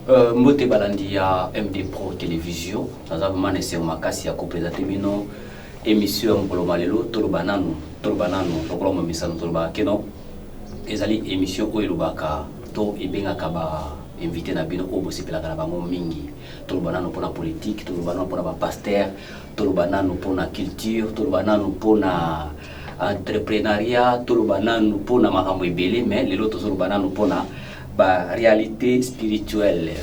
Mbote balandi ya MD Pro Télévision, nous avons manessé makasi ya présenter bino émission pour le malelo tolobanano lokolo misano toloba keno ezali émission oyo lobaka to ebengaka ba invité na bino obo sepelaka na bango mingi tolobanano pona politique tolobanano pona ba pasteur tolobanano pona culture tolobanano pona entrepreneuriat tolobanano pona makambo ebele mais lelo tolobanano pona ba réalité spirituelle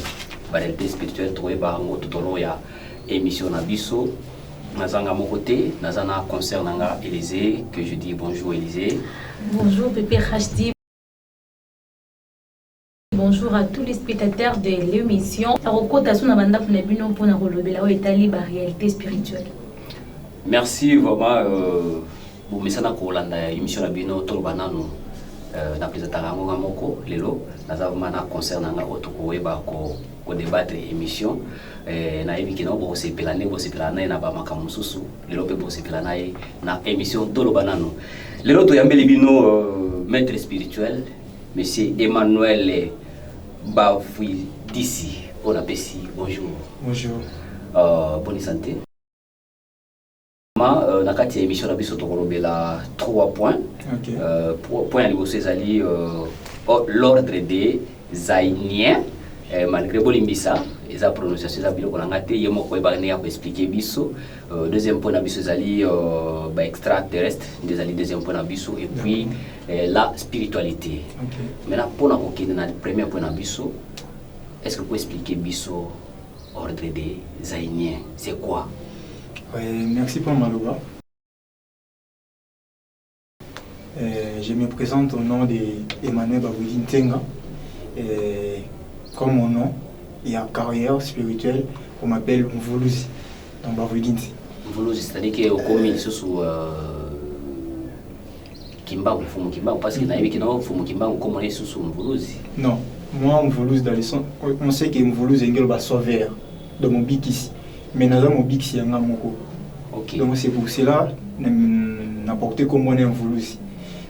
toyeba ngo tutolo ya émission na biso nazanga mon côté nazana concert nanga Élysée que je dis bonjour Élysée. Bonjour Pépé Rachdi. Bonjour à tous les spectateurs de l'émission. Réalité spirituelle. Merci vraiment pour mesana ko landa émission na bino to banano na présentaka ngo moko lelo nazavuma na concert nanga otoko weba ko débattre émission na yebi kino bo sepelana na ba makamu susu lelo pe bo sepelana na émission to banano lelo to yambeli bino maître spirituel monsieur Emmanuel Bafui d'ici on appelle ici bonjour. Bonjour. Bonne santé. Na kati ya émission na biso tokolobela 3 points. OK. Point ya liboso ezali l'ordre des Zainiens malgré bolimbisa eza prononciation eza biloko na ngate ye moko eba ne ya ko expliquer biso. Deuxième point na biso ezali ba extraterrestre ezali deuxième point na biso et puis la spiritualité. OK. Maintenant pour na kokende na premier point na biso est-ce que vous pouvez expliquer biso ordre des Zainiens c'est quoi? Merci pour Maloba. Je me présente au nom d'Emmanuel Baboudi Ntenga. Comme mon nom, il y a carrière spirituelle, on m'appelle Mvuluzi. Donc Baboudi Ntenga. Mvuluzi, c'est-à-dire que au commis sous Kimbangu, Fumu Kimbangu, parce qu'il y a qui n'ont Fumu Kimbangu comme on est sous Mvuluzi. Non, moi Mvuluzi dans les sons, on sait que Mvuluzi est un sauveur de mon bic ici. Mais nous avons un bic ici, okay. Donc c'est pour cela n'apporter comme on est Mvuluzi.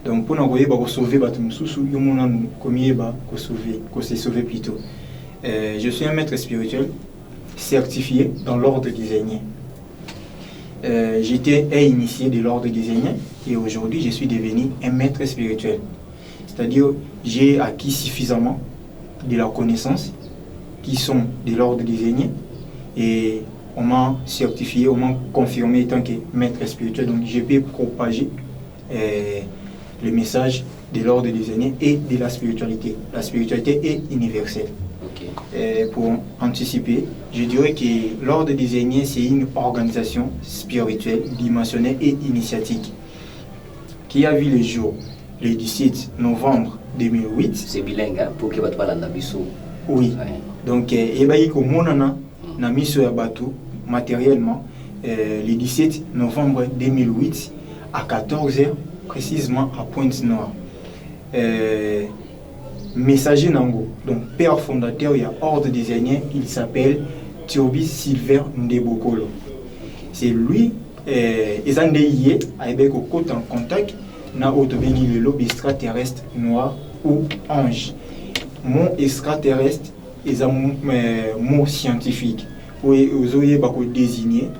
Donc pour nous sauver, se sauver plutôt. Je suis un maître spirituel certifié dans l'ordre des Zainiens. J'étais initié de l'ordre des Zainiens et aujourd'hui je suis devenu un maître spirituel. C'est-à-dire j'ai acquis suffisamment de la connaissance qui sont de l'ordre des Zainiens et on m'a certifié, on m'a confirmé en tant que maître spirituel. Donc je peux propager le message de l'ordre des Zainiens et de la spiritualité. La spiritualité est universelle. Okay. Pour anticiper, je dirais que l'ordre des Zainiens, c'est une organisation spirituelle, dimensionnelle et initiatique qui a vu le jour le 17 novembre 2008. C'est bilingue, hein, pour que vous parliez d'Abisso. Oui. Ouais. Donc, il y a mis matériellement le 17 novembre 2008 à 14h, précisément à Pointe-Noire. Messager Nango, donc père fondateur, il y a ordre des Zainiens, il s'appelle Thiobi Silver Ndebokolo. C'est lui, ils ont dit avec au côté en contact, na autobéni le lobby extraterrestre noir ou ange. Mot extraterrestre, ils ont mot scientifique. Où ils ont désigné,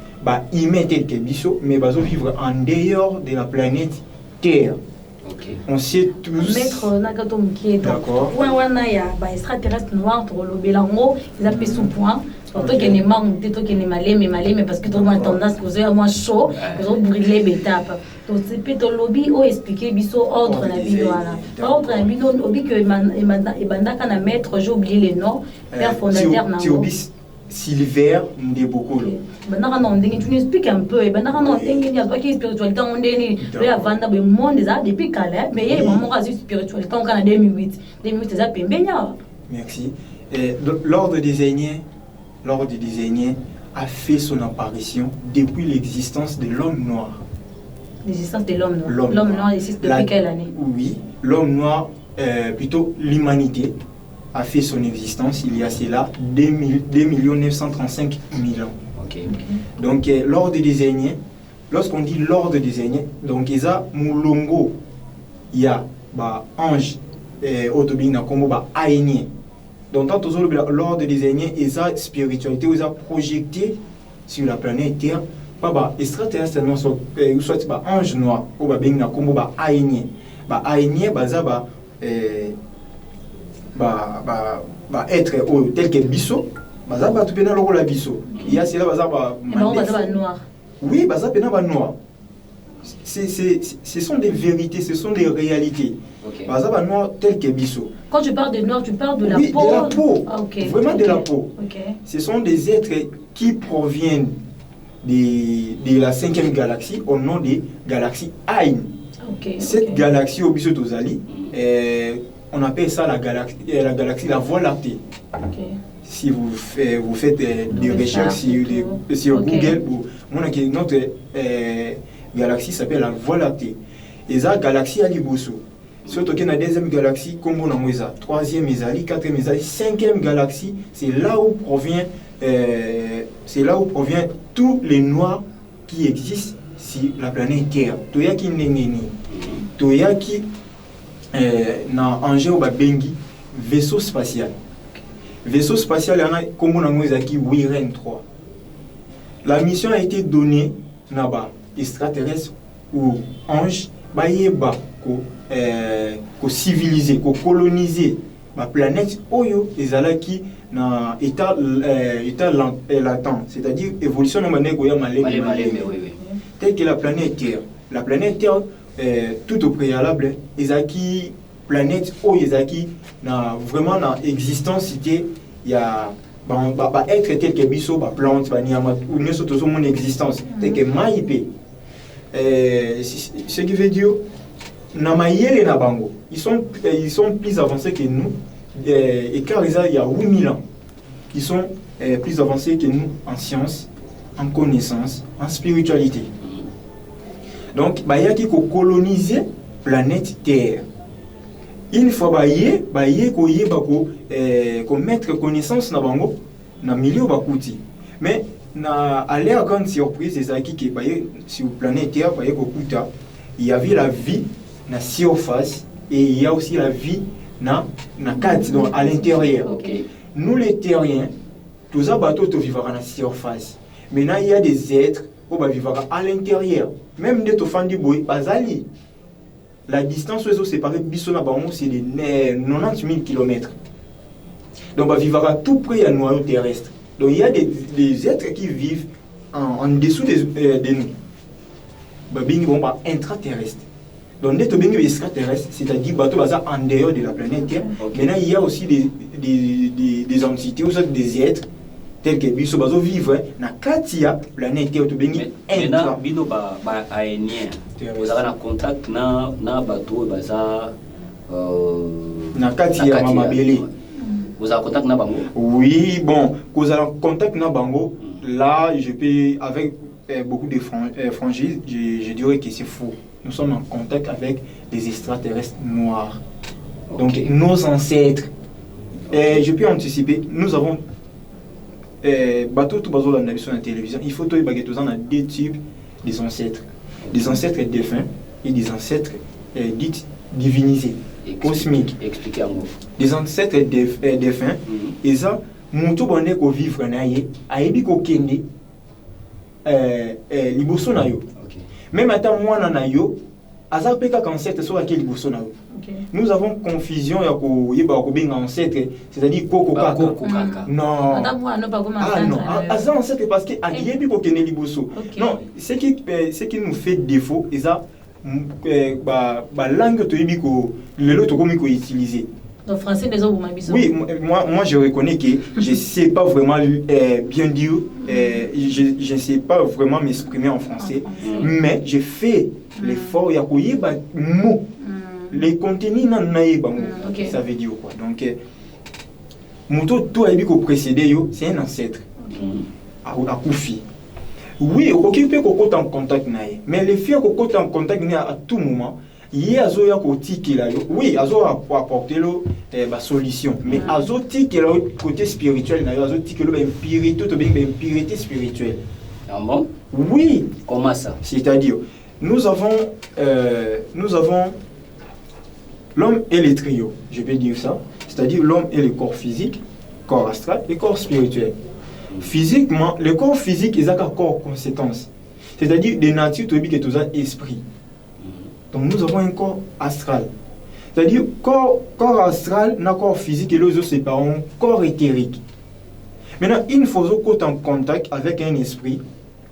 ils mettent des bisous, mais ils vivre en dehors de la planète Terre. Okay. On sait tous. Maître Nagatom qui est d'accord. Point wana ya ba extraterrestre noir to lobelango, ils appellent son point. Surtout qu'il y a des manques, des trucs qui sont malés, parce que tout le monde a tendance que vous avez moins chaud, vous avez brûlé l'étape. Donc c'est plutôt lobby ou expliquer biso ordre la vidéo là. Ordre la vidéo lobby que Ebandaka na maître, j'ai oublié le nom, père fondateur na. Silver Ndebokolo. Bandaka non ndenge tu nous expliques un peu. Bandaka non ndenge ni azoki spiritualité on ndeni. Le avanda be monde ça depuis kala mais il maman a spiritualité en 2008. 2008 ça pembenya. Merci. L'ordre des Zainiens a fait son apparition depuis l'existence de l'homme noir. L'existence de l'homme noir. L'homme noir existe depuis quelle année? Oui, l'homme noir plutôt l'humanité a fait son existence il y a cela 2 935 000 ans. Okay. Donc l'ordre des Zainiens, lorsqu'on dit l'ordre des Zainiens, donc il y a Moulongo, il y a ange, Otobina Kombo, Aïnien. Donc, tant toujours l'ordre des aînés et sa spiritualité, ils ont projeté sur la planète Terre, pas bah extraterrestre non soit bah ange noir ou bah benga comme bah aïnier bah ça bah être tel que bisso bah ça bah tout bien le rôle la bisso il y a c'est là bah ça bah noir. Oui, bah ça bien bah noir. Ce sont des vérités, ce sont des réalités. Okay. Bah ça bah noir tel que bisso. Quand tu parles de noir, tu parles de la oui, peau. De la peau. Ah, okay. Vraiment de la peau. Okay. Ce sont des êtres qui proviennent de la 5e galaxie au nom des galaxies Aïn. Okay, Cette galaxie au Bisso Tozali, on appelle ça la galaxie la Voie lactée. Okay. Si vous faites des recherches sur Google, notre galaxie s'appelle la Voie lactée. Et ça, galaxie à Liboso. Surtout qu'il y a la 2e galaxie, comme on a 3e Ezali, 4e Ezali, 5e galaxie, c'est là où provient tous les noirs qui existent sur la planète Terre. Toya qui n'engeni, toya qui na engin au bengi vaisseau spatial. Vaisseau spatial, il y a comme on a qui Wiren 3. La mission a été donnée naba extraterrestre ou ange, bayeba ko civiliser, ko coloniser la planète Oyo ezalaki na état latent, c'est-à-dire évolution de manière tel que la planète Terre. La planète Terre, tout au préalable, ezaki planète Oyo ezaki na vraiment na existence c'était il y a être tel que biso ba plante ba niama ou ne surtout mon existence tel que maïpe ce qui veut dire na mayele na bango ils sont plus avancés que nous et car il y a 8000 ans ils sont plus avancés que nous en sciences, en connaissances, en spiritualité. Donc il y a qui coloniser planète Terre. Une fois qu'on mettre connaissance na bango na milieu bakuti. Mais à l'air grande surprise c'est ça qui sur planète Terre il y avait la vie na surface et il y a aussi la vie na carte donc à l'intérieur. Okay. Nous les terriens tous les bateaux vivent à la surface. Maintenant il y a des êtres qui vivent à l'intérieur. Même des tofandi boy bazali. La distance où ils séparés Bissona Bango, c'est de 90 000 km. Donc, on va vivre à tout près à noyau terrestre. Donc, il y a des êtres qui vivent en dessous de nous. Ils vont pas intraterrestres. Donc, les extraterrestres, c'est-à-dire bateaux en dehors de la planète Terre. Okay. Maintenant, il y a aussi des entités, des êtres tels que Bisso Bazo vivre na katia planète Terre. Maintenant, Bino ba aénien. Vous avez un contact na bateau baza na katia mama belé. Vous avez contact na bango? Oui, bon, vous avez contact na bango. Là, je peux avec beaucoup de franchise, je dirais que c'est faux. Nous sommes en contact avec des extraterrestres noirs. Okay. Donc nos ancêtres. Je peux anticiper, nous avons bateau tout bateau la sur la télévision. Il faut que on a deux types des ancêtres. Des ancêtres défunts et des ancêtres dits divinisés, cosmiques. Expliquez-moi. Des ancêtres défunts, et ça, mon tout bonnet qu'on vivre naïe, aïbi ko kende, liboso na yo. Même attends moi na yo, azar peka ancêtre soit quel liboso na yo. Nous avons confusion ya ko yeba ko benga ancêtre, c'est-à-dire koko kaka. Non. Attends moi non pas comment. Ah non, azar ancêtre parce que ayebi ko kende liboso. Non, ce qui nous fait défaut, et ça langue to yebi ko lelo to komi ko utiliser. En français, les autres, oui, moi je reconnais que je ne sais pas vraiment bien dire, je ne sais pas vraiment m'exprimer en français, mais je fais l'effort, il y a des mots, les contenus ça veut dire quoi. Donc, tout a précédé, c'est un ancêtre, à Koufi. Oui, il peut être en contact, mais les filles qui sont en contact à tout moment. Il y a oui, azo apporter la solution, mais azo tiki le côté spirituel, azo tiki le impurité spirituelle. Ah bon? Oui. Comment ça? C'est-à-dire, nous avons l'homme et les trios, je vais dire ça. C'est-à-dire l'homme est le corps physique, corps astral et corps spirituel. Physiquement, le corps physique est un corps conséquence. C'est-à-dire des natures qui est tout un esprit. Donc nous avons un corps astral. C'est-à-dire corps astral, un corps physique et les autres séparons corps éthérique. Maintenant, il faut qu'on en contact avec un esprit.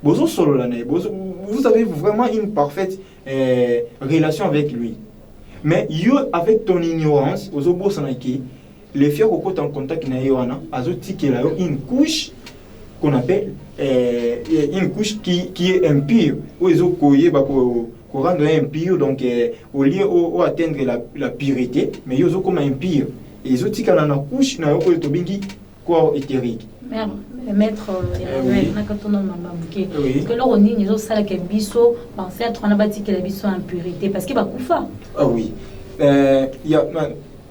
Vous avez vraiment une parfaite relation avec lui. Mais avec ton ignorance, les faire qu'on en contact avec une couche qu'on appelle une couche qui est impure. Pour rendre impur, donc au lieu d'atteindre la pureté, mais ils ont comme impur. Et ils ont dit qu'il y a une couche qui corps éthérique. Maître Emmanuel, parce que là on dit qu'ils ont ça que biso penser à trop bâti que la biso impurité parce qu'il va koufa. Ah oui.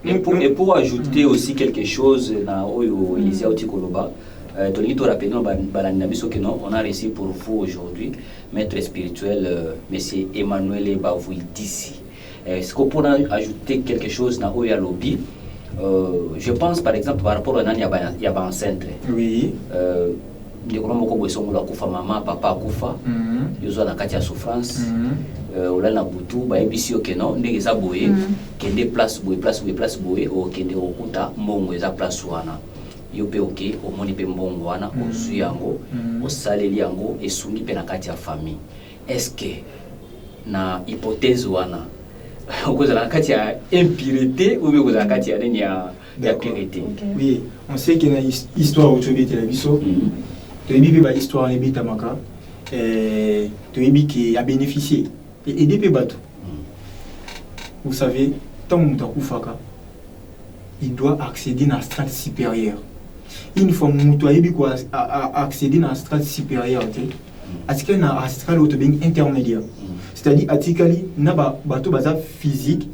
Et pour ajouter aussi quelque chose dans Elisia Otikoloba, on a réussi pour vous aujourd'hui, maître spirituel, monsieur Emmanuel Bavouil d'ici. Est-ce qu'on peut ajouter quelque chose dans Oya Lobby? Je pense par exemple par rapport à Nani Yaba enceinte. Oui. De Gromoko Boisson, la Koufa maman, papa Koufa, Yozo na Katia souffrance, Ola na Boutou, Baebisi Okeno, Negeza Boé, Kende place Boé, ou Kende Okuta, Mongo eza place wana. Yope ok, au moni pe mbongo wana, au suyango, au saleli yango, et sungi pe na Katia famille. Est-ce que na hypothèse wana, vous avez une impureté ou vous avez une pureté? Oui, on sait qu'il y a une histoire aujourd'hui de la Bisso. Tu as une histoire de Bitamaka. Tu as une qui a bénéficié. Et des bateaux. Vous savez, tant que tu il doit accéder à la strate supérieure. Une fois que tu as accédé à la strate supérieure, il y a un strate intermédiaire. C'est-à-dire, atikali, na bateau baza physique,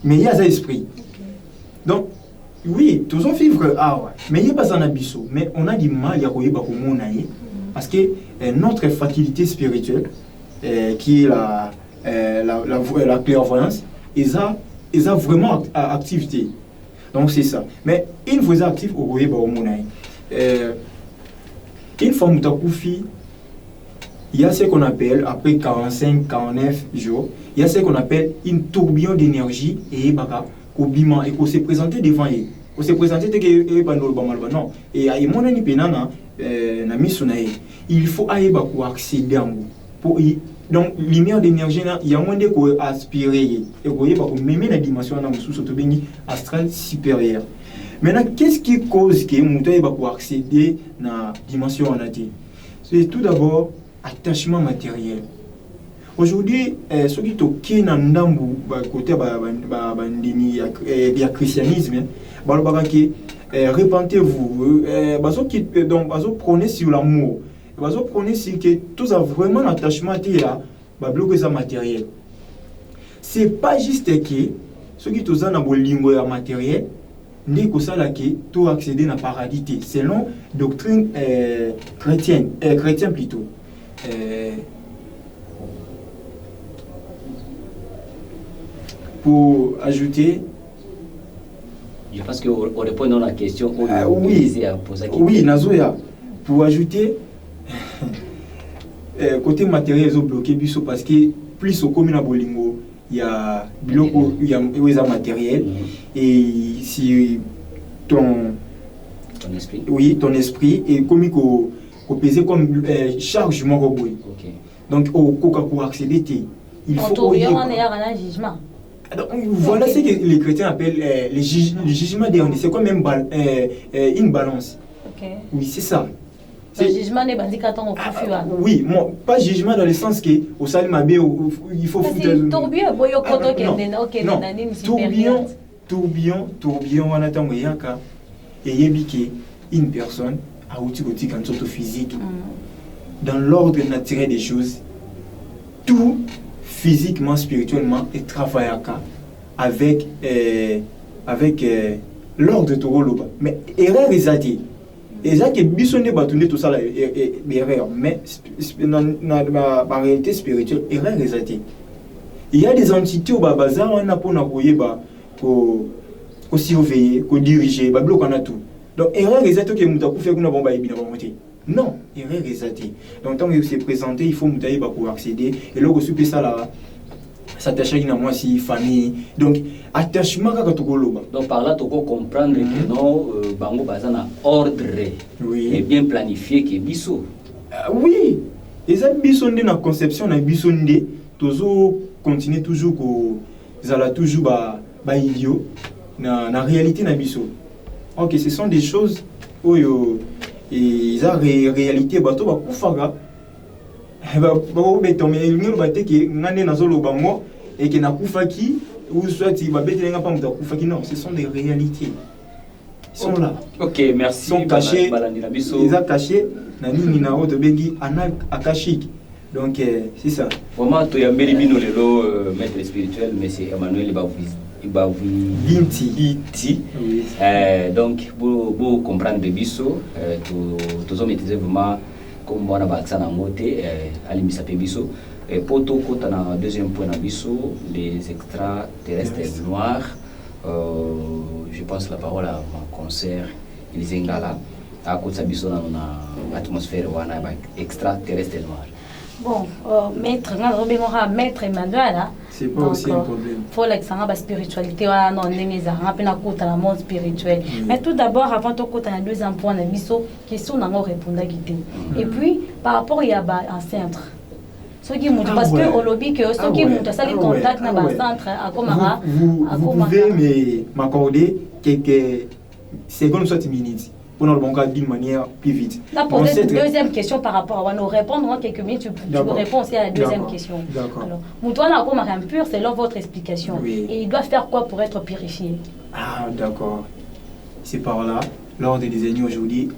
mais il y a un esprit. Donc, oui, tous on vivre, mais il n'y a pas un abysso. Mais on a du mal à y parce que notre facilité spirituelle, qui est la clairvoyance, ils ont vraiment activité. Donc, c'est ça. Mais une fois actif, au une fois que tu il y a ce qu'on appelle, après 45, 49 jours, il y a ce qu'on appelle une tourbillon d'énergie et bima et qu'on s'est présenté devant eux. On s'est présenté non. Et à mon ami Penana, il faut accéder à vous. Donc, lumière d'énergie, il y a moins de quoi aspirer. Et vous voyez, même la dimension astrale supérieure. Maintenant, qu'est-ce qui cause que vous accéder à la dimension anati? C'est tout d'abord attachement matériel. Aujourd'hui, ceux qui sont côté du christianisme, répentez-vous, donc prenez sur l'amour, prenez sur que tout a vraiment attachement à matériel. C'est pas juste que ceux qui sont dans le matériel, n'est que ça là qui tout accéder à la paradis selon doctrine chrétienne plutôt. Pour ajouter, je pense qu'on répond à la question oui, Nazoya, pour ajouter côté matériel ils ont bloqué parce que plus au commune à Bolingo il y a matériel et si ton esprit, oui, ton esprit est comme pesé comme charge mon robot. Donc au coca pour accéder il faut un jugement. Voilà ce que les chrétiens appellent le jugement dernier. C'est comme une balance. Oui, c'est ça. Le jugement n'est pas dit qu'à ton oui, pas jugement dans le sens que au salimabé il faut foutre. Tourbillon, on attend et yébiki une personne a outil quand physique. Dans l'ordre naturel des choses, tout physiquement, spirituellement et travailler avec l'ordre de Toroloba. Mais erreur est zati. Et ça qui bisonné bâtonné tout ça là erreur. Mais dans la réalité spirituelle, erreur est zati. Il y a des entités au bazar on a pour n'avoir ko surveiller, ko diriger, ba bloquer na tout. Donc erreur exacte que muta ku fait kuna bomba ibina ba monter. Non, erreur exacte. Donc tant que c'est présenté, il faut muta ba pour accéder et là ko super ça là s'attacher à moi si famille. Donc attachement ka to koloba. Donc par là tu peux comprendre que non bango bazana ordre et bien planifié que biso. Oui. Et ça biso ndé na conception na biso ndé toujours continuer toujours ko zala toujours ba idiot na réalité na biso. OK, ce sont des choses oyo et za réalité bato ba kufaga ba beto mais ngiro bateki ngane nazolo bango et que na kufaki ou soit il va beto nga pa muta kufaki. Non, ce sont des réalités. Ils sont là. OK, merci. Ils sont cachés. Ils sont cachés na nini na auto bengi ana akashik. Donc c'est ça. Vraiment to ya mbeli bino lelo maître spirituel monsieur Emmanuel Binti. Oui. Donc pour comprendre de biso tous maîtriser vraiment comme on a accès à moté alimisa pe biso et pour tout côté na deuxième point na biso les extraterrestres noirs. Je passe la parole à mon concert Ilizengala à côté de biso na atmosphère wana extraterrestre noir. Bon, maître Emmanuel, c'est pas donc, aussi un problème. Faut l'examen de spiritualité, non, la monde spirituel. Mais tout d'abord, avant de côté un deuxième point, on a mis question n'a pas répondu à guider. Et puis par rapport il y a un centre. Ceux qui montent parce que au lobby que ceux qui montent ça les contacts dans un centre à Komara. Vous pouvez m'accorder quelques secondes soit minutes. Pour nous le d'une manière plus vite. Là, poser une deuxième question par rapport à nous répondre en quelques minutes, tu peux répondre aussi à la deuxième question. D'accord. Alors, Moutouana comme un pur, c'est là votre explication. Oui. Et il doit faire quoi pour être purifié? Ah, d'accord. C'est par là, l'ordre des ennemis aujourd'hui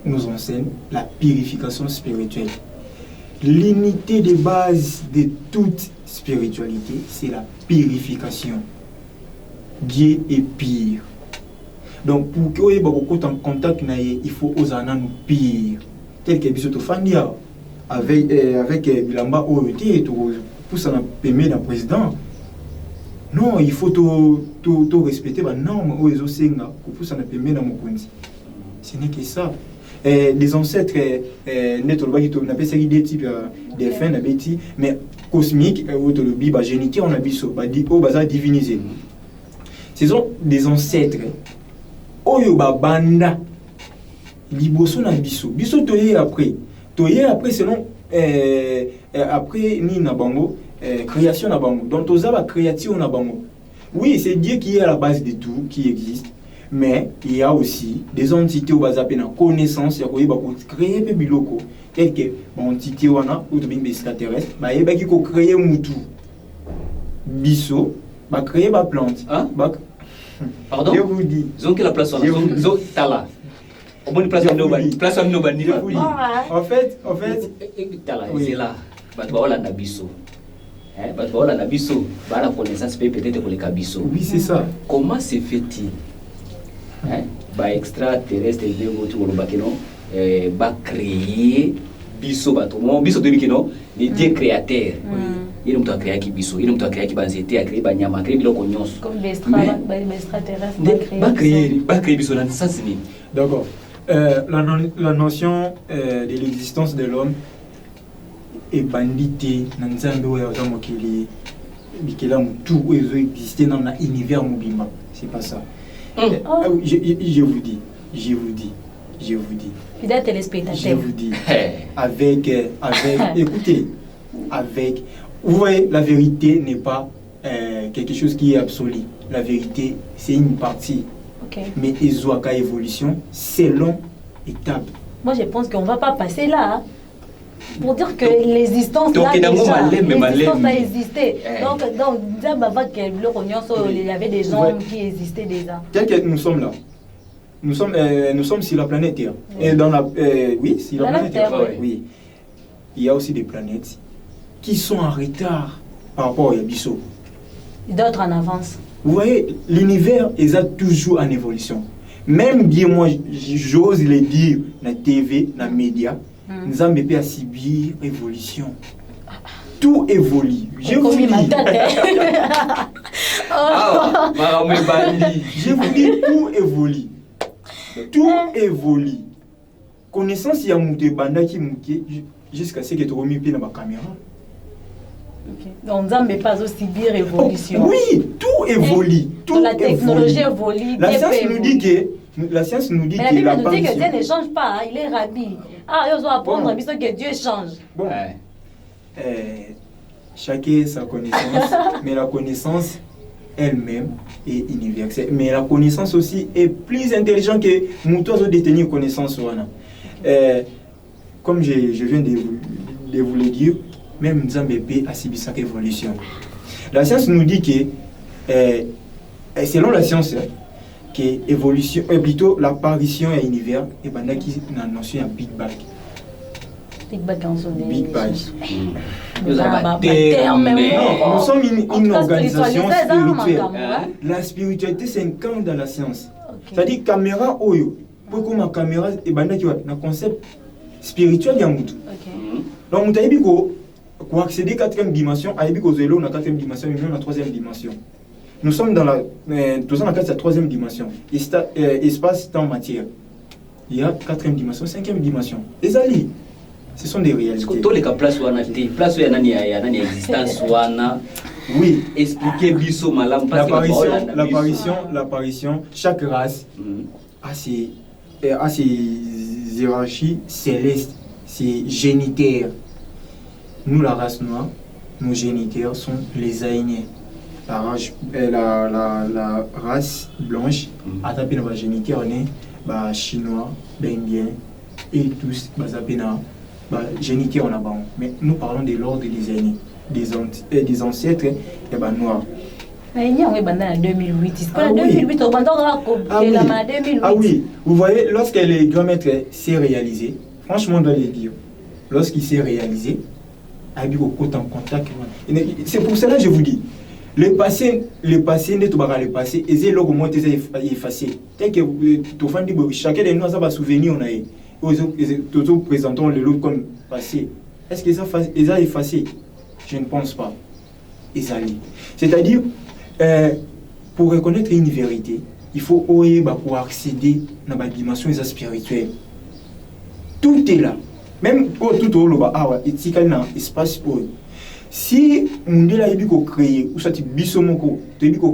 nous enseigne la purification spirituelle. L'unité de base de toute spiritualité, c'est la purification. Dieu est pire. Donc pour que vous ayez en contact, il faut oser nous pire. Tel que Bisoto Fandia avec Bilamba OET pour ça permet le président. Non, il faut tout respecter les normes pour ça permet le Mokundi. Ce n'est que ça. Les ancêtres, on appelle ça des types de fins, mais cosmiques, génétique, on a dit divinisé. Ce sont des ancêtres. Oyo banda liboso na biso toye après selon après ni na bango création na bango donc toza ba création na bango. Oui, c'est Dieu qui est à la base de tout qui existe, mais il y a aussi des entités au bas appena connaissance ya koyeba ko créer pe biloko quelque entité wana ou to bimbe extraterrestre ba yeba ki ko créer mutu biso ba créer ba plante ba. Pardon? Je vous dis. Zone que la place on tala. Au moins place on nobani. En fait, tala c'est là. Batwa na biso. Batwa na biso, ba la connaissance peut-être pour les kabiso. Oui, c'est ça. Comment se fait-il? Ba extraterrestre de votre bakeno ba créer biso bato. Biso de bikeno, les dieux créateurs. Il y a créé qui biso, il y a créé qui banzete, a créé banyama, a créé biloko nyonso. Comme l'extraterrestre ba créé biso dans sens ni. D'accord. La notion de l'existence de l'homme est bandité dans nzambe oyo za mokili bikela mutu oyo exister dans l'univers mobimba. C'est pas ça. Je vous dis. Fidèle téléspectateur. Je vous dis. Avec écoutez, avec vous voyez, la vérité n'est pas quelque chose qui est absolu. La vérité, c'est une partie. Okay. Mais Ezoaka évolution, c'est long étape. Moi, je pense qu'on ne va pas passer là. Pour dire que l'existence là a existé. Donc, il y avait des gens qui existaient déjà. Tel que nous sommes là. Nous sommes sur la planète Terre. Oui. Et dans la oui, sur la planète Terre. Oui. Il y a aussi des planètes qui sont en retard par rapport à Yabiso. D'autres en avance. Vous voyez, l'univers est toujours en évolution. Même bien moi, j'ose le dire, dans la TV, dans les médias, nous avons à subir évolution. tout évolue. Je vous dis, je vous dis, tout évolue. Tout évolue. Connaissance, il y a des bandes qui jusqu'à ce que tu remis dans ma caméra. Donc, on ne peut pas aussi dire évolution. Oui, tout évolue. Tout la technologie évolue. La science nous dit que. La science nous dit mais que la Bible nous dit que Dieu ne change pas, il est rabbi. Ah, il doit apprendre que Dieu change. Bon. Chacun sa connaissance, mais la connaissance elle-même est universelle. Mais la connaissance aussi est plus intelligente que nous tous détenir connaissance. Comme je viens de vous le dire, même Nzambé a subi sa révolution. La science nous dit que, selon la science, que évolution, plutôt l'apparition de l'univers, et pendant qu'il y a une notion de Big Bang. Big Bang. Big Bang. Nous sommes une organisation spirituelle. La spiritualité s'incarne dans la science. C'est-à-dire caméra oyo, pour que ma caméra et banda qui un concept spirituel ya mutu. Donc mutu ayebi ko accéder à la 4e dimension, ayebi ko zelo na 4e dimension, mais na 3e dimension. Nous sommes dans la 3e dimension, espace, temps, matière. Il y a 4e dimension, 5e dimension. Les alliés, ce sont des réalités. Tous les cas, place où on a été, place où il y a une existence, oui. Expliquer biso malam. L'apparition, chaque race a ses hiérarchies célestes, ses génitaires. Nous, la race noire, nos génitaires sont les Aïniens. La race blanche a tapé dans la génitaire, on est chinois, indien et tous, génitaire on a bon. Mais nous parlons de l'ordre des aînés, des ancêtres et noirs. Mais il y a en 2008. En 2008, on ah oui, vous voyez, lorsque le grand maître s'est réalisé, franchement, on doit le dire, lorsqu'il s'est réalisé, il y a en contact. C'est pour cela que je vous dis. Le passé, n'est pas le passé, et c'est là comment tu es effacé. Tel que chacun de nous a un souvenir, nous présentons le lot comme passé. Est-ce qu'ils ont effacé? Je ne pense pas. C'est-à-dire, pour reconnaître une vérité, il faut pour accéder à la dimension spirituelle. Tout est là. Même tout au long, il y a un espace pour eux. Si on a créé, ou soit bisomoko,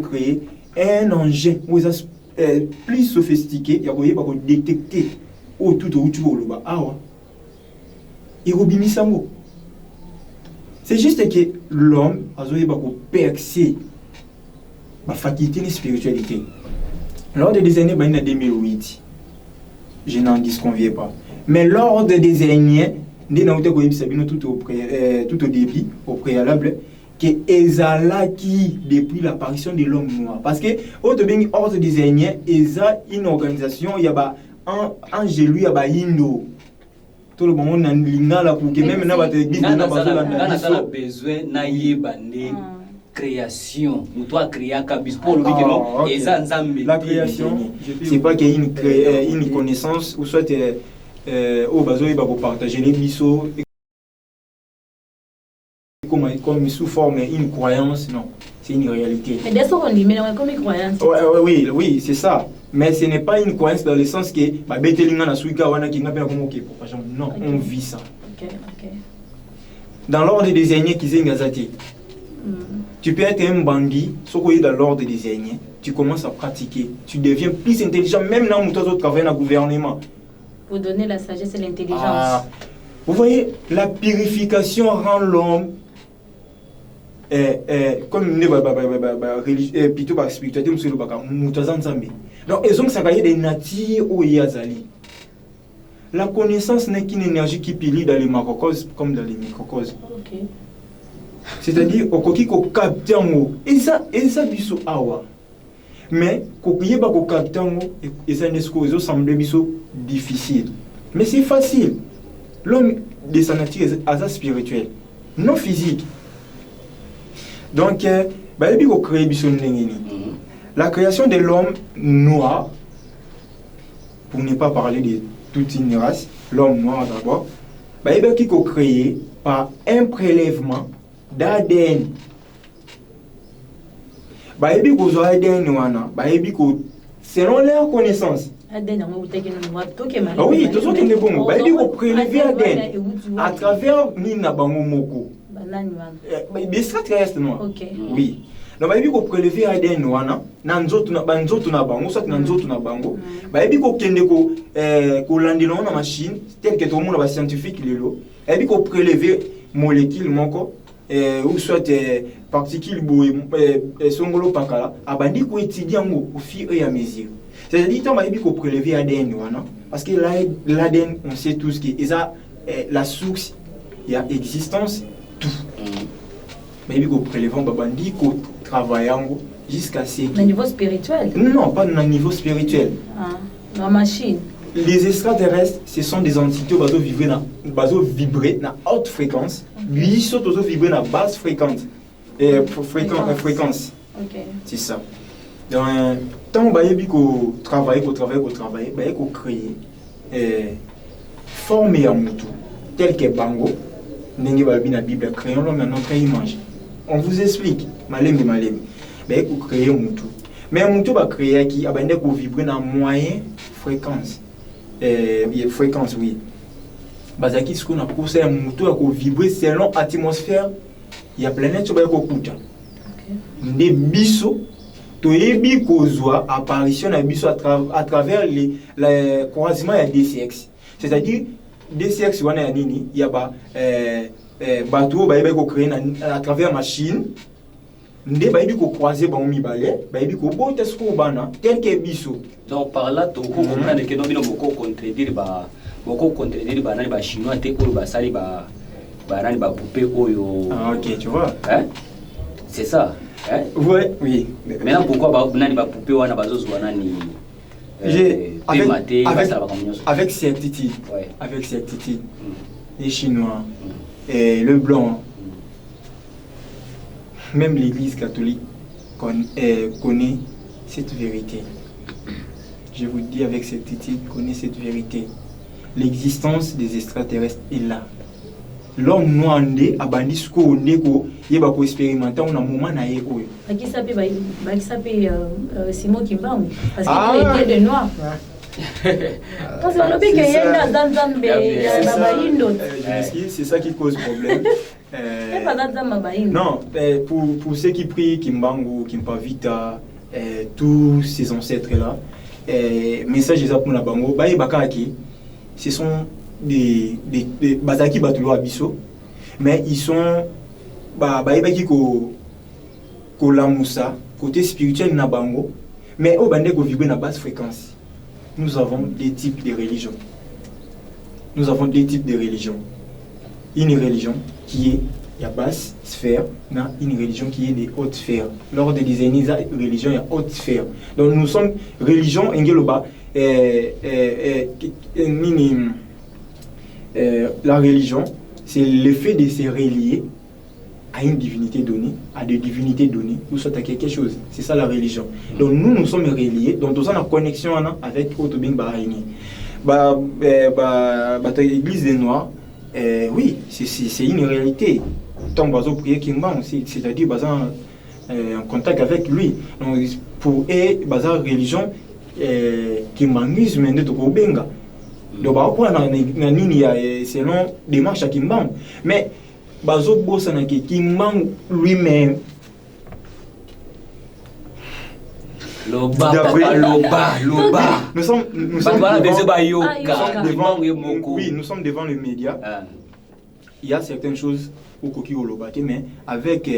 créer un engin plus sophistiqué, il y a détecter tout au long, c'est juste que l'homme a percé la faculté de spiritualité. Lors des années 2008, je n'en disconviens pas. Mais lors des années, tout au début, au préalable, que Ezala qui depuis l'apparition de l'homme noir. Parce que hors des Aïniens, Eza une organisation, il y a un gelou, il y a Indo. Tout le monde a l'ingala pour que même n'a besoin de création. Nous doit créer la création, c'est pas qu'il y ait une connaissance ou soit au bateau il va partager les bisous comme sous forme une croyance, non, c'est une réalité. Mais dès qu'on dit mais comme une croyance. Oui, c'est ça. Mais ce n'est pas une croyance dans le sens que non, on vit ça. Dans l'ordre des Aïniens qui sont Gazati, tu peux être un bandit, sauf que dans l'ordre des Aïniens, tu commences à pratiquer, tu deviens plus intelligent, même dans le travail dans le gouvernement. Pour donner la sagesse et l'intelligence. Vous voyez, la purification rend l'homme comme plutôt par spiritualité, donc ils ont sagayé des natures au Yazali. La connaissance n'est qu'une énergie qui pile dans les macrocosmes comme dans les microcosmes. C'est-à-dire au coquille qu'on capte en haut. Et ça biso awa. Mais qu'on y pas qu'on capte en haut et ça n'est semble difficile. Mais c'est facile. L'homme de sa nature est à spirituel, non physique. Donc, la création de l'homme noir, pour ne pas parler de toute une race, l'homme noir d'abord, il est créé par un prélèvement d'ADN. Bayebi ko ADN wana, bayebi ko selon leur connaissance. Ah oui, tout ça qui est bon. Bayebi ko prélever ADN à travers Nina Bango Moko. Mais extraterrestre non. OK. Oui. Donc bayebi ko prélever ADN wana na nzoto na banzoto na bango, soit na nzoto na bango. Bayebi ko kende ko landela na machine, tel que tout le monde ba scientifique lelo. Bayebi ko prélever molécule moko ou soit particule songolo pakala abandi ko étudier ngo au fur et à mesure. C'est-à-dire tant bayebi ko prélever ADN wana parce que l'ADN on sait tous que ça la source il y a existence tout. Bayebi ko prélever babandi ko travailler ngo jusqu'à ce au niveau spirituel. Non, pas au niveau spirituel. Ah, dans la machine. Les extraterrestres, ce sont des entités qui vibrer na haute fréquence. Lui, sont aussi vibrer na basse fréquence. Fréquence. OK. C'est ça. Donc, tant que vous travaillez, vous créez former un moutou, tel que Bango, n'engue balbi na Bible, créons-le dans notre image. On vous explique, malem. Vous créez un moutou. Mais un moutou va créer qui a vibrer na moyen fréquence. Fréquence, oui. Bazaki, ce qu'on a poussé un moteur à vibrer selon l'atmosphère, il y a planète sur le côté. Des bisous, tu es bicozoa, apparition d'un bisou à travers les croisements et des sexes. C'est-à-dire, des sexes, il y a bateau, créé à travers la machine. Ndé bayebi ko croiser ba mibale bayebi ko bota sko bana tel que biso. Donc par là to ko comprendre que non bino boko contredire ba nani ba chinois te ko ba sali ba nani ba poupée oyo. Ah OK, tu vois. Hein? C'est ça, hein? Ouais, oui. Maintenant pourquoi ba nani ba poupée wana bazozo nani avec certitude. Ouais. Avec certitude. Les Chinois et le blanc. Même l'Église catholique connaît cette vérité. Je vous dis avec certitude, connaît cette vérité. L'existence des extraterrestres est là. L'homme noir a bandi ce qu'on a expérimenté en un moment na yeko. Qui s'appelle Simon Kimbangu parce qu'il était de noir. Parce que c'est ça qui cause problème. Non, pour ceux qui prient Kimbangu, Kimpavita, tous ces ancêtres-là, message est pour la bango, ce sont des Bazaki Batulo Abisso, mais ils sont Lamusa, côté spirituel na bango, mais au bandé ko vibrer na basse fréquence. Nous avons des types de religions. Une religion qui est la basse sphère, une religion qui est des hautes sphères. Lors des décennies, la religion est haute sphère. Donc nous sommes religion, la religion, c'est le fait de se relier à une divinité donnée, à des divinités données, ou soit à quelque chose. C'est ça la religion. Donc nous sommes reliés, donc nous avons une connexion avec Otobing Bahraini. L'église des Noirs, oui, c'est une réalité. Tant bazo prier Kimban, c'est-à-dire en contact avec lui. Donc pour eux, la religion kimbangisme de Tokobenga. Donc selon démarche à Kimban. Mais bazo bosana ke Kimban lui-même. Loba. Nous sommes devant le média. Il y a certaines choses au Koki Olobate, mais avec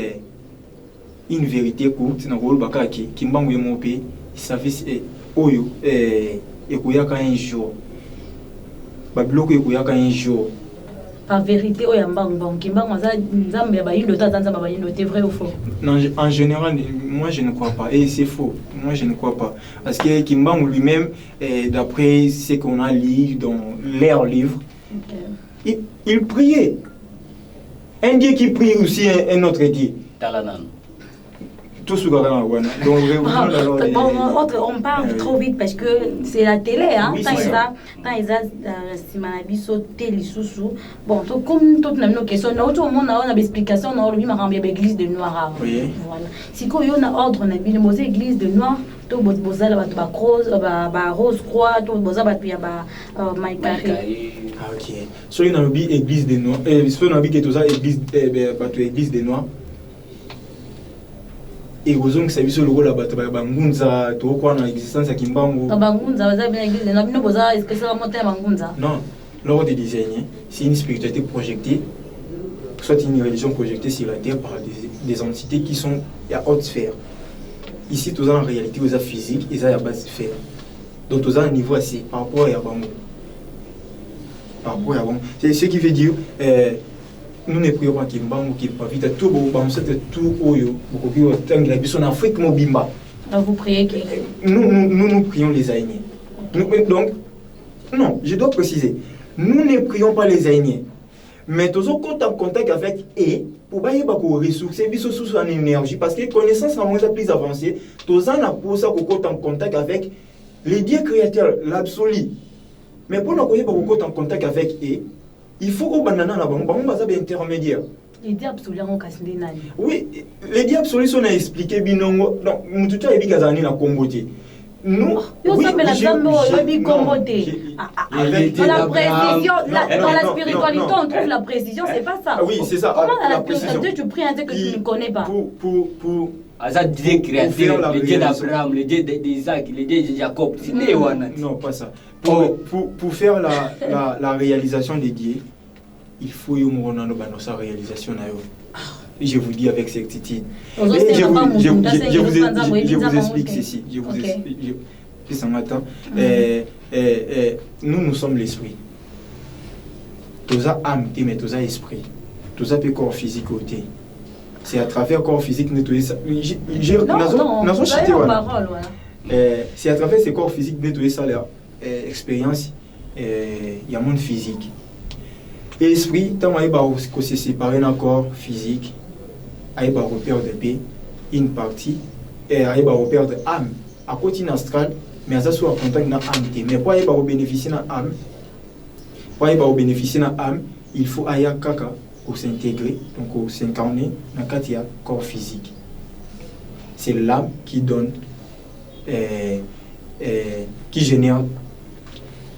une vérité courte, Kimbangu Yemope, il savait Oyo et Koyaka un jour. Babloko Koyaka un jour. Par vérité, Kimbangu c'est vrai ou faux? Non, en général, moi je ne crois pas. Et c'est faux. Moi je ne crois pas. Parce que Kimbangu lui-même, d'après ce qu'on a lu dans leurs livres, il priait. Un Dieu qui prie aussi un autre Dieu. Talanan. tout ce qu'on a. Donc, on parle trop vite parce que c'est la télé. Hein? Oui, Quand ils ont bon, comme toutes les questions, on a une explication, on a l'église de Noir. Oui. Voilà. Si on a un ordre, on a une église de Noir, tout le monde a rose croix, tout le monde a ah, ok. So, il y a une église des Noirs. So, il y a église des Noirs. Et vous avez vu sur le rôle là-bas, Bangunza, tu vois dans l'existence à Kimbangu. Bangunza, vous avez bien église des Noirs. Est-ce que ça va monter à Bangunza? Non. L'ordre des désignés, c'est une spiritualité projetée, soit une religion projetée sur la terre par des entités qui sont à haute sphère. Ici, tout ça en réalité, vous avez physique, et ça à basse sphère. Donc, tout ça à un niveau assez par rapport à Bangu. Par rapport à Bangu. C'est ce qui veut dire, nous ne prions pas qu'il Bangu, qu'il pas vite, tout, tout, en Afrique, Mobimba. Donc, vous priez qui? Nous prions les Aïniens. Donc, non, je dois préciser. Nous ne prions pas les Aïniens. Mais tous en contact avec eux pour pas y avoir ressources, c'est sous en énergie parce que connaissance en moins plus avancée, tous en pour ça en contact avec les dieux créateurs, l'absolu. Mais pour nous pas en contact avec eux, il faut qu'on banana là-bas, on va faire intermédiaire. Les dieux absolus ont cassé les nains. Oui, les dieux absolus sont expliqués binongo. Donc, nous tout à fait gazani la Congo. Nous, dans la précision, dans la spiritualité, on trouve la précision, c'est pas ça. Oui, c'est ça. Comment la précision tu pries un Dieu que tu ne connais pas? Pour Dieu créateur, le Dieu d'Abraham, le Dieu d'Isaac, le Dieu de Jacob. Non, pas ça. Pour faire la réalisation des dieux, il faut y avoir sa réalisation. Je vous dis avec certitude. Je vous explique ceci. Je vous explique. Nous sommes l'esprit. Tous a âme, mais tous a esprit. Tous a corps physique côté. C'est à travers le corps physique nettoyer ça. C'est à travers ce corps physique nettoyer ça l'expérience. Il y a monde physique. Et l'esprit, tant qu'on se sépare d'un corps physique. Il va repère de paix, une partie, et il va repère de âme. À côté astral, mais ça soit en contact avec l'âme. Mais pour y bénéficier de l'âme, il faut aller à Kaka pour s'intégrer, donc pour s'incarner dans le corps physique. C'est l'âme qui donne, qui génère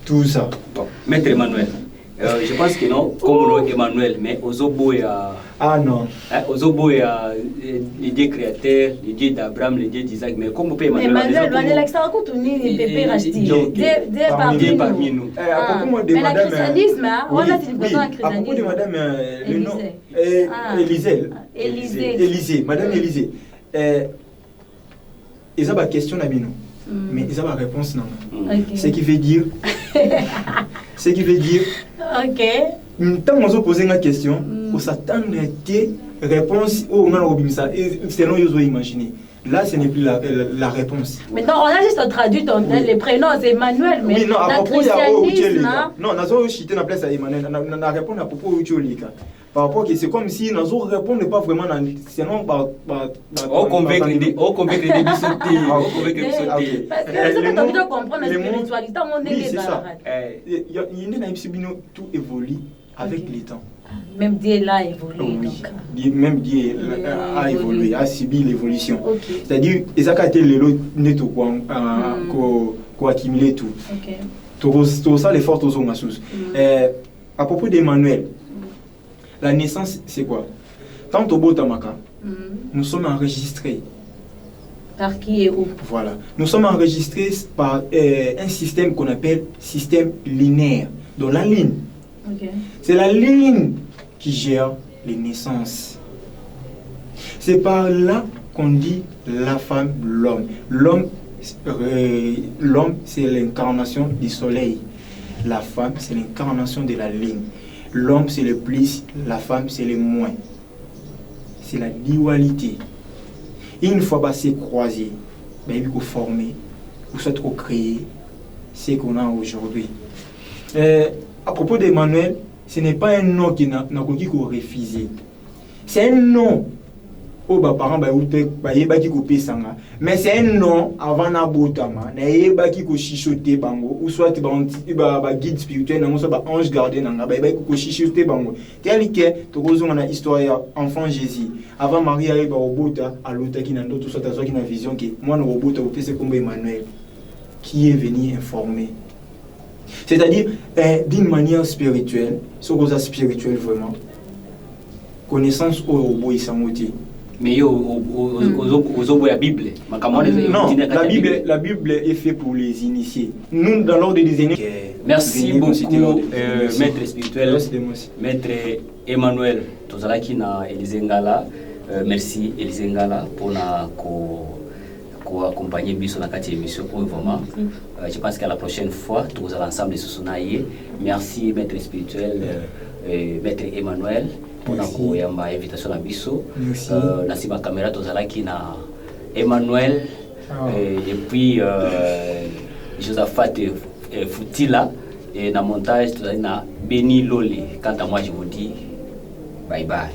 tout ça. Bon, Maître Emmanuel. Je pense que non, comme Emmanuel, mais aux Oboya. Ah non. Aux Oboya, les dieux créateurs, les dieux d'Abraham, les dieux d'Isaac, mais comme on peut Emmanuel. Emmanuel, l'extra coup, on est les pépés rachetés. Des parmi nous. À propos de madame. Mais le christianisme, on a une personne à christianisme. À propos de madame, le nom. Élisée. Madame Élisée. Ils ont la question à nous. Mais ils ont la réponse non. Ce qui veut dire. Ok. Tant qu'on se pose une question, on s'attend à des réponses au moment où ça, sinon ils ont imaginé. Là, ce n'est plus la réponse. Maintenant, on a juste traduit les prénoms, c'est Emmanuel, mais oui, non, à propos il y a non, on a juste la place à Emmanuel, on a répondu à propos de par rapport que c'est comme si nous répondons pas vraiment, sinon on convaincre les bisoutis. Parce que ça doit bien comprendre la spiritualité, on est les tout évolue avec les temps. Même Dieu là évolué. Même Dieu a évolué, a subi l'évolution. C'est-à-dire, ils ont été les lots netto pour accumuler tout. Tout ça, les forces aux hommes. À propos d'Emmanuel, la naissance, c'est quoi? Tant au Botamaka, nous sommes enregistrés. Par qui et où? Voilà. Nous sommes enregistrés par un système qu'on appelle système linéaire. Donc la ligne. C'est la ligne qui gère les naissances. C'est par là qu'on dit la femme, l'homme. L'homme, c'est l'incarnation du soleil. La femme, c'est l'incarnation de la ligne. L'homme, c'est le plus, la femme, c'est le moins. C'est la dualité. Et une fois passé croisé, il faut former, il faut créer ce qu'on a aujourd'hui. À propos d'Emmanuel, ce n'est pas un nom qui n'a refusé. C'est un nom oh bah parents bah yebaki ko pesanga, mais c'est un nom avant na botama na yebaki ko chichoter bango ou soit ba guide spirituel na soit ba ange gardien na ba yebaki ko chichoter bango tel que to kozonga na histoire ya enfant Jésus avant Marie arrive au bota alotaki na ndoto soit azaki na vision que moi no bota au pese comme Emmanuel qui est venu informer. C'est-à-dire d'une manière spirituelle, ce qu'on spirituel vraiment connaissance au boisamoti. Mais aux la Bible. Non, la Bible est faite pour les initiés. Nous, dans l'ordre des initiés. Merci beaucoup, maître spirituel, maître Emmanuel Tozalaki na Elisengala. Merci Elisengala pour accompagner Bisso dans cette émission. Je pense qu'à la prochaine fois, tous ensemble sous merci maître spirituel, maître Emmanuel. Pour la invitation à Bisso. Merci ma caméra Tozalaki na Emmanuel et puis Josaphat Foutila et na montage na Beni Loli. Quant à moi je vous dis bye bye.